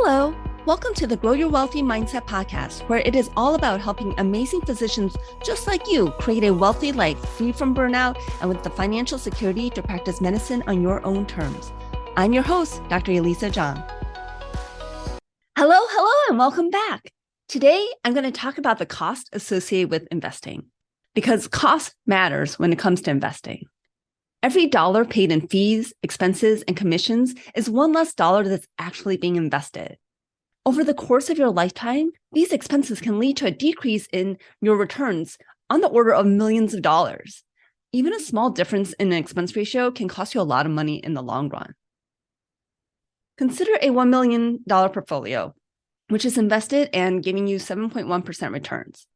Hello, welcome to the Grow Your Wealthy Mindset podcast, where it is all about helping amazing physicians just like you create a wealthy life free from burnout and with the financial security to practice medicine on your own terms. I'm your host, Dr. Elisa Chiang. Hello, and welcome back. Today, I'm going to talk about the cost associated with investing, because cost matters when it comes to investing. Every dollar paid in fees, expenses, and commissions is one less dollar that's actually being invested. Over the course of your lifetime, these expenses can lead to a decrease in your returns on the order of millions of dollars. Even a small difference in an expense ratio can cost you a lot of money in the long run. Consider a $1 million portfolio, which is invested and giving you 7.1% returns.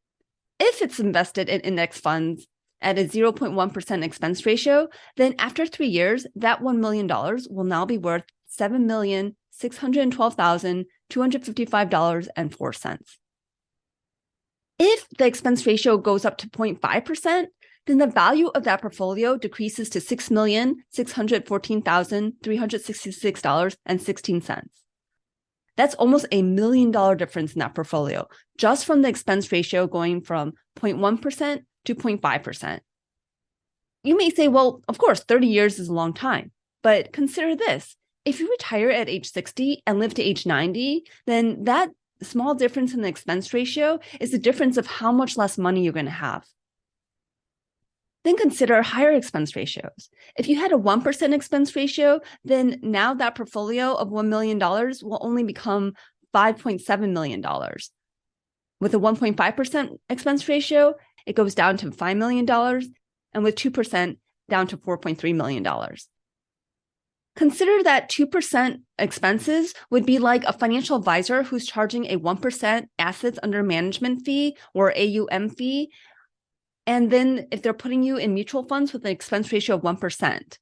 If it's invested in index funds at a 0.1% expense ratio, then after 3 years, that $1 million will now be worth $7,612,255.04. If the expense ratio goes up to 0.5%, then the value of that portfolio decreases to $6,614,366.16. That's almost $1 million difference in that portfolio, just from the expense ratio going from 0.1% to 0.5%. You may say, well, of course, 30 years is a long time, but consider this. If you retire at age 60 and live to age 90, then that small difference in the expense ratio is the difference of how much less money you're going to have. Then consider higher expense ratios. If you had a 1% expense ratio, then now that portfolio of $1 million will only become $5.7 million. With a 1.5% expense ratio, it goes down to $5 million, and with 2%, down to $4.3 million. Consider that 2% expenses would be like a financial advisor who's charging a 1% assets under management fee or AUM fee. And then if they're putting you in mutual funds with an expense ratio of 1%.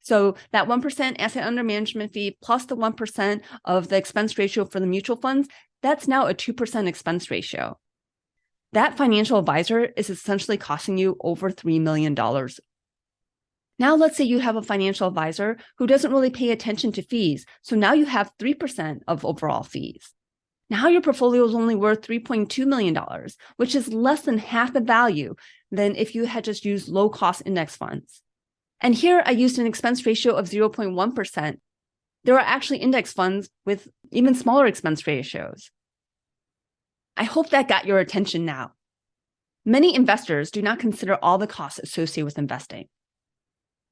So that 1% asset under management fee plus the 1% of the expense ratio for the mutual funds, that's now a 2% expense ratio. That financial advisor is essentially costing you over $3 million. Now, let's say you have a financial advisor who doesn't really pay attention to fees. So now you have 3% of overall fees. Now your portfolio is only worth $3.2 million, which is less than half the value than if you had just used low-cost index funds. And here I used an expense ratio of 0.1%. There are actually index funds with even smaller expense ratios. I hope that got your attention now. Many investors do not consider all the costs associated with investing.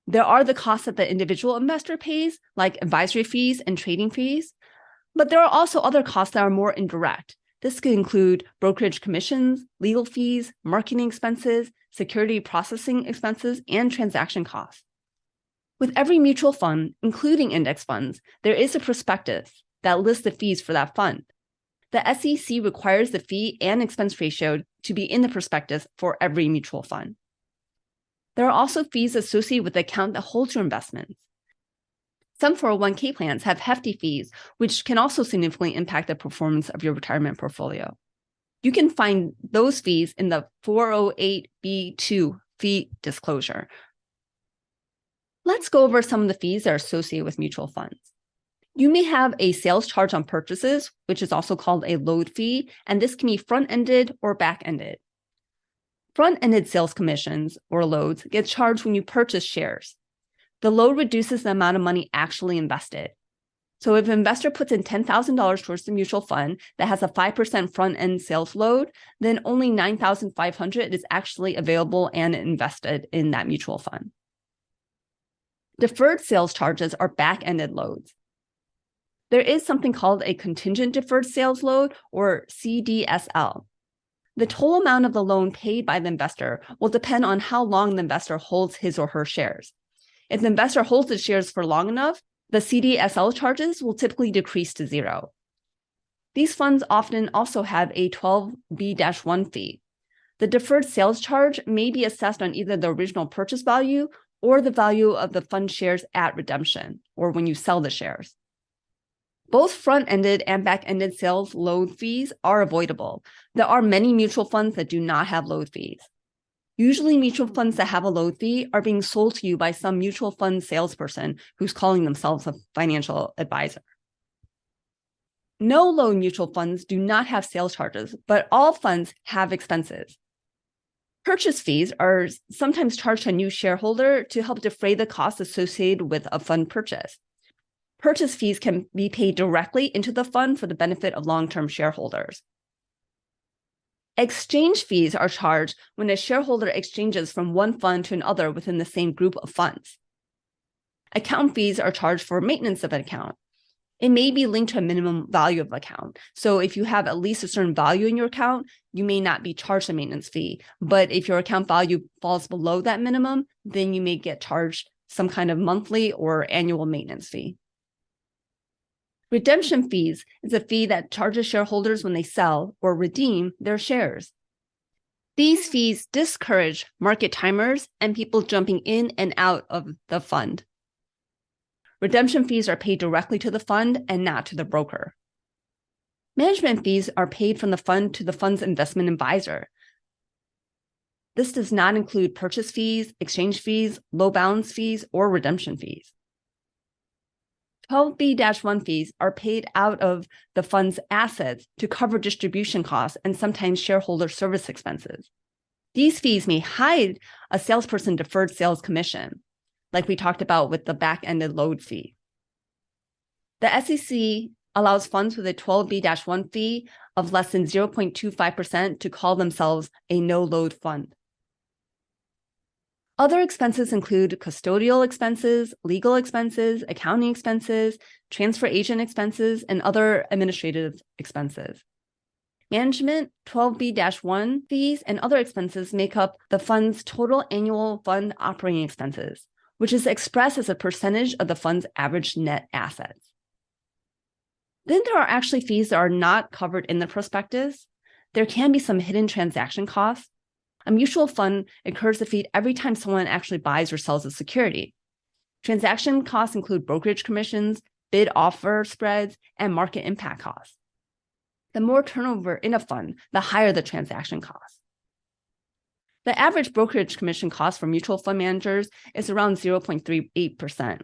There are the costs that the individual investor pays, like advisory fees and trading fees, but there are also other costs that are more indirect. This could include brokerage commissions, legal fees, marketing expenses, security processing expenses, and transaction costs. With every mutual fund, including index funds, there is a prospectus that lists the fees for that fund. The SEC requires the fee and expense ratio to be in the prospectus for every mutual fund. There are also fees associated with the account that holds your investments. Some 401k plans have hefty fees, which can also significantly impact the performance of your retirement portfolio. You can find those fees in the 408B2 fee disclosure. Let's go over some of the fees that are associated with mutual funds. You may have a sales charge on purchases, which is also called a load fee, and this can be front-ended or back-ended. Front-ended sales commissions or loads get charged when you purchase shares. The load reduces the amount of money actually invested. So if an investor puts in $10,000 towards the mutual fund that has a 5% front-end sales load, then only $9,500 is actually available and invested in that mutual fund. Deferred sales charges are back-ended loads. There is something called a contingent deferred sales load, or CDSL. The total amount of the loan paid by the investor will depend on how long the investor holds his or her shares. If the investor holds the shares for long enough, the CDSL charges will typically decrease to zero. These funds often also have a 12B-1 fee. The deferred sales charge may be assessed on either the original purchase value or the value of the fund shares at redemption, or when you sell the shares. Both front-ended and back-ended sales load fees are avoidable. There are many mutual funds that do not have load fees. Usually mutual funds that have a load fee are being sold to you by some mutual fund salesperson who's calling themselves a financial advisor. No-load mutual funds do not have sales charges, but all funds have expenses. Purchase fees are sometimes charged to a new shareholder to help defray the costs associated with a fund purchase. Purchase fees can be paid directly into the fund for the benefit of long-term shareholders. Exchange fees are charged when a shareholder exchanges from one fund to another within the same group of funds. Account fees are charged for maintenance of an account. It may be linked to a minimum value of account. So if you have at least a certain value in your account, you may not be charged a maintenance fee. But if your account value falls below that minimum, then you may get charged some kind of monthly or annual maintenance fee. Redemption fees is a fee that charges shareholders when they sell or redeem their shares. These fees discourage market timers and people jumping in and out of the fund. Redemption fees are paid directly to the fund and not to the broker. Management fees are paid from the fund to the fund's investment advisor. This does not include purchase fees, exchange fees, low balance fees, or redemption fees. 12B-1 fees are paid out of the fund's assets to cover distribution costs and sometimes shareholder service expenses. These fees may hide a salesperson deferred sales commission, like we talked about with the back-ended load fee. The SEC allows funds with a 12B-1 fee of less than 0.25% to call themselves a no-load fund. Other expenses include custodial expenses, legal expenses, accounting expenses, transfer agent expenses, and other administrative expenses. Management, 12B-1 fees, and other expenses make up the fund's total annual fund operating expenses, which is expressed as a percentage of the fund's average net assets. Then there are actually fees that are not covered in the prospectus. There can be some hidden transaction costs. A mutual fund incurs a fee every time someone actually buys or sells a security. Transaction costs include brokerage commissions, bid offer spreads, and market impact costs. The more turnover in a fund, the higher the transaction costs. The average brokerage commission cost for mutual fund managers is around 0.38%.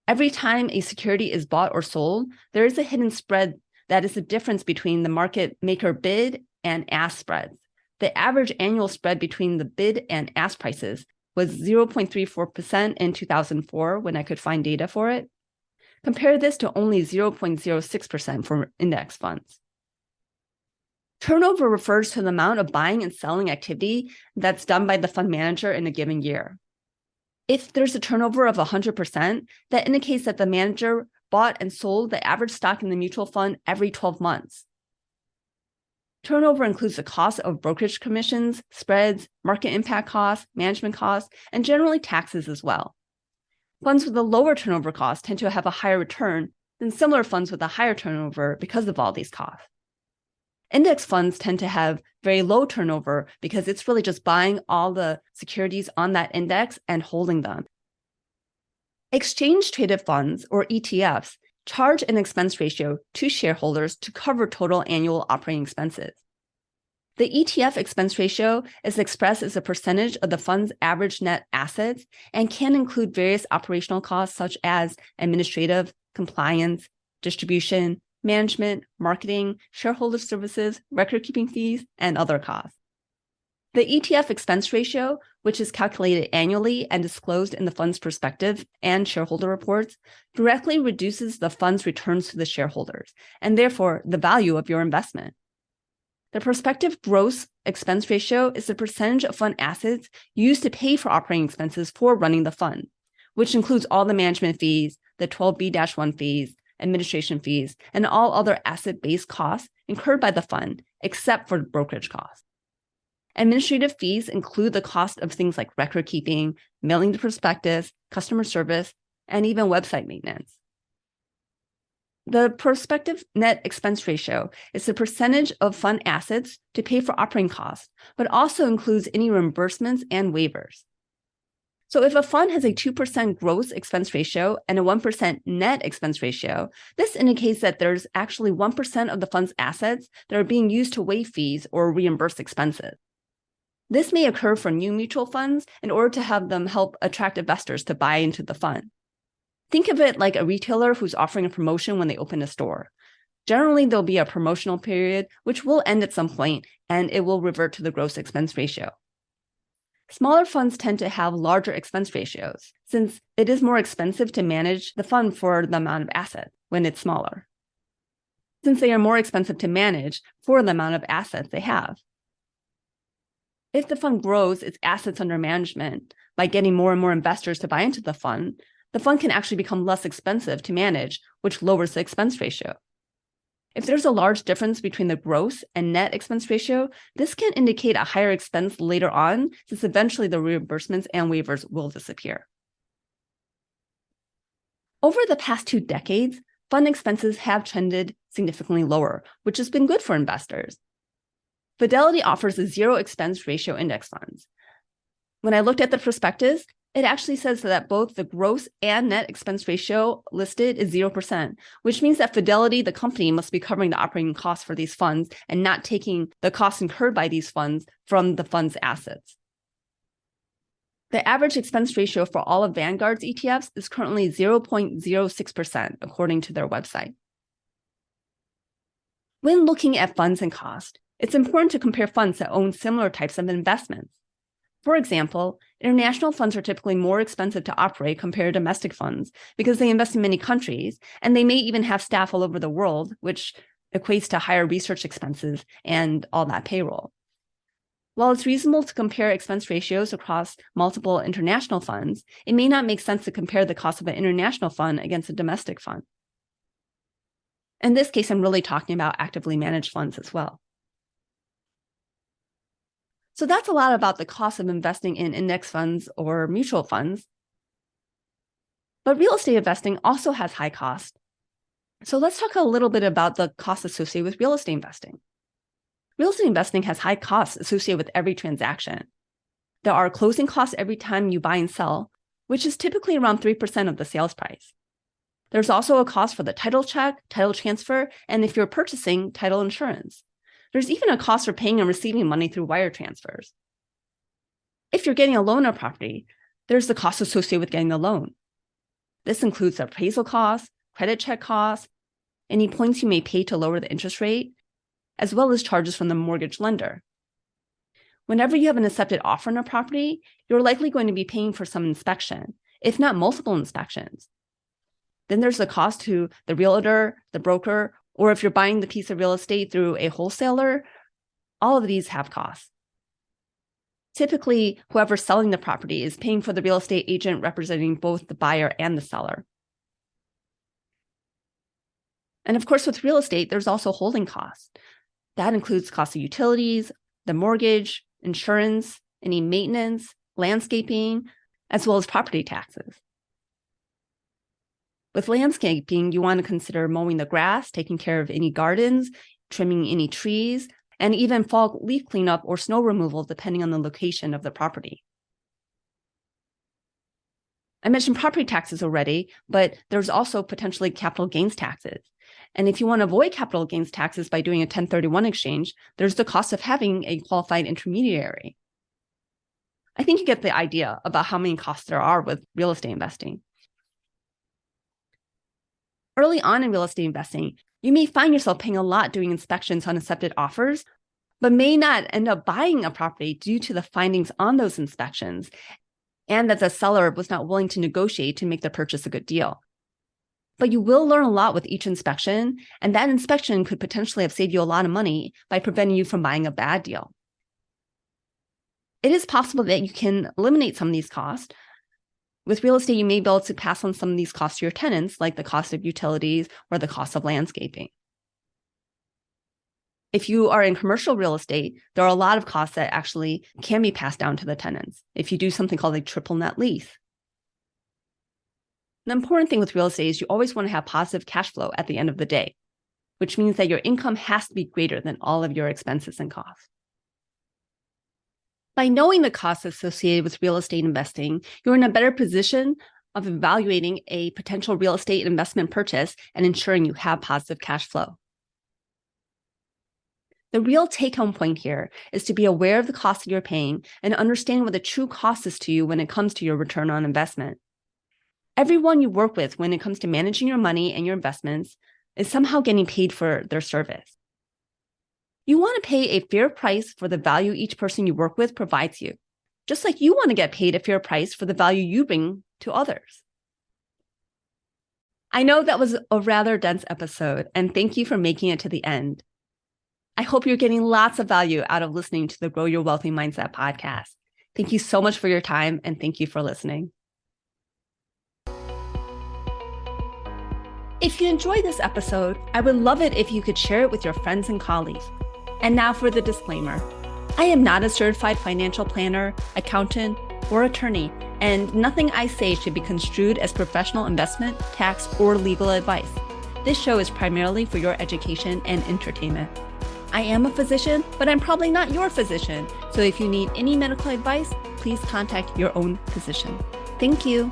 Every time a security is bought or sold, there is a hidden spread that is the difference between the market maker bid and ask spreads. The average annual spread between the bid and ask prices was 0.34% in 2004 when I could find data for it. Compare this to only 0.06% for index funds. Turnover refers to the amount of buying and selling activity that's done by the fund manager in a given year. If there's a turnover of 100%, that indicates that the manager bought and sold the average stock in the mutual fund every 12 months. Turnover includes the cost of brokerage commissions, spreads, market impact costs, management costs, and generally taxes as well. Funds with a lower turnover cost tend to have a higher return than similar funds with a higher turnover because of all these costs. Index funds tend to have very low turnover because it's really just buying all the securities on that index and holding them. Exchange-traded funds, or ETFs, charge an expense ratio to shareholders to cover total annual operating expenses. The ETF expense ratio is expressed as a percentage of the fund's average net assets and can include various operational costs such as administrative, compliance, distribution, management, marketing, shareholder services, record-keeping fees, and other costs. The ETF expense ratio, which is calculated annually and disclosed in the fund's perspective and shareholder reports, directly reduces the fund's returns to the shareholders, and therefore the value of your investment. The prospective gross expense ratio is the percentage of fund assets used to pay for operating expenses for running the fund, which includes all the management fees, the 12B-1 fees, administration fees, and all other asset-based costs incurred by the fund, except for brokerage costs. Administrative fees include the cost of things like record keeping, mailing the prospectus, customer service, and even website maintenance. The prospective net expense ratio is the percentage of fund assets to pay for operating costs, but also includes any reimbursements and waivers. So if a fund has a 2% gross expense ratio and a 1% net expense ratio, this indicates that there's actually 1% of the fund's assets that are being used to waive fees or reimburse expenses. This may occur for new mutual funds in order to have them help attract investors to buy into the fund. Think of it like a retailer who's offering a promotion when they open a store. Generally, there'll be a promotional period, which will end at some point, and it will revert to the gross expense ratio. Smaller funds tend to have larger expense ratios, since it is more expensive to manage the fund for the amount of assets when it's smaller, since they are more expensive to manage for the amount of assets they have. If the fund grows its assets under management by getting more and more investors to buy into the fund can actually become less expensive to manage, which lowers the expense ratio. If there's a large difference between the gross and net expense ratio, this can indicate a higher expense later on, since eventually the reimbursements and waivers will disappear. Over the past 2 decades, fund expenses have trended significantly lower, which has been good for investors. Fidelity offers a zero expense ratio index funds. When I looked at the prospectus, it actually says that both the gross and net expense ratio listed is 0%, which means that Fidelity, the company, must be covering the operating costs for these funds and not taking the costs incurred by these funds from the fund's assets. The average expense ratio for all of Vanguard's ETFs is currently 0.06%, according to their website. When looking at funds and cost, it's important to compare funds that own similar types of investments. For example, international funds are typically more expensive to operate compared to domestic funds because they invest in many countries, and they may even have staff all over the world, which equates to higher research expenses and all that payroll. While it's reasonable to compare expense ratios across multiple international funds, it may not make sense to compare the cost of an international fund against a domestic fund. In this case, I'm really talking about actively managed funds as well. So that's a lot about the cost of investing in index funds or mutual funds. But real estate investing also has high costs. So let's talk a little bit about the costs associated with real estate investing. Real estate investing has high costs associated with every transaction. There are closing costs every time you buy and sell, which is typically around 3% of the sales price. There's also a cost for the title check, title transfer, and if you're purchasing, title insurance. There's even a cost for paying and receiving money through wire transfers. If you're getting a loan on a property, there's the cost associated with getting the loan. This includes appraisal costs, credit check costs, any points you may pay to lower the interest rate, as well as charges from the mortgage lender. Whenever you have an accepted offer on a property, you're likely going to be paying for some inspection, if not multiple inspections. Then there's the cost to the realtor, the broker, or if you're buying the piece of real estate through a wholesaler, all of these have costs. Typically, whoever's selling the property is paying for the real estate agent representing both the buyer and the seller. And of course, with real estate, there's also holding costs. That includes costs of utilities, the mortgage, insurance, any maintenance, landscaping, as well as property taxes. With landscaping, you want to consider mowing the grass, taking care of any gardens, trimming any trees, and even fall leaf cleanup or snow removal, depending on the location of the property. I mentioned property taxes already, but there's also potentially capital gains taxes. And if you want to avoid capital gains taxes by doing a 1031 exchange, there's the cost of having a qualified intermediary. I think you get the idea about how many costs there are with real estate investing. Early on in real estate investing, you may find yourself paying a lot doing inspections on accepted offers, but may not end up buying a property due to the findings on those inspections and that the seller was not willing to negotiate to make the purchase a good deal. But you will learn a lot with each inspection, and that inspection could potentially have saved you a lot of money by preventing you from buying a bad deal. It is possible that you can eliminate some of these costs. With real estate, you may be able to pass on some of these costs to your tenants, like the cost of utilities or the cost of landscaping. If you are in commercial real estate, there are a lot of costs that actually can be passed down to the tenants if you do something called a triple net lease. The important thing with real estate is you always want to have positive cash flow at the end of the day, which means that your income has to be greater than all of your expenses and costs. By knowing the costs associated with real estate investing, you're in a better position of evaluating a potential real estate investment purchase and ensuring you have positive cash flow. The real take-home point here is to be aware of the costs that you're paying and understand what the true cost is to you when it comes to your return on investment. Everyone you work with when it comes to managing your money and your investments, is somehow getting paid for their service. You want to pay a fair price for the value each person you work with provides you, just like you want to get paid a fair price for the value you bring to others. I know that was a rather dense episode, and thank you for making it to the end. I hope you're getting lots of value out of listening to the Grow Your Wealthy Mindset podcast. Thank you so much for your time, and thank you for listening. If you enjoyed this episode, I would love it if you could share it with your friends and colleagues. And now for the disclaimer. I am not a certified financial planner, accountant, or attorney, and nothing I say should be construed as professional investment, tax, or legal advice. This show is primarily for your education and entertainment. I am a physician, but I'm probably not your physician. So if you need any medical advice, please contact your own physician. Thank you.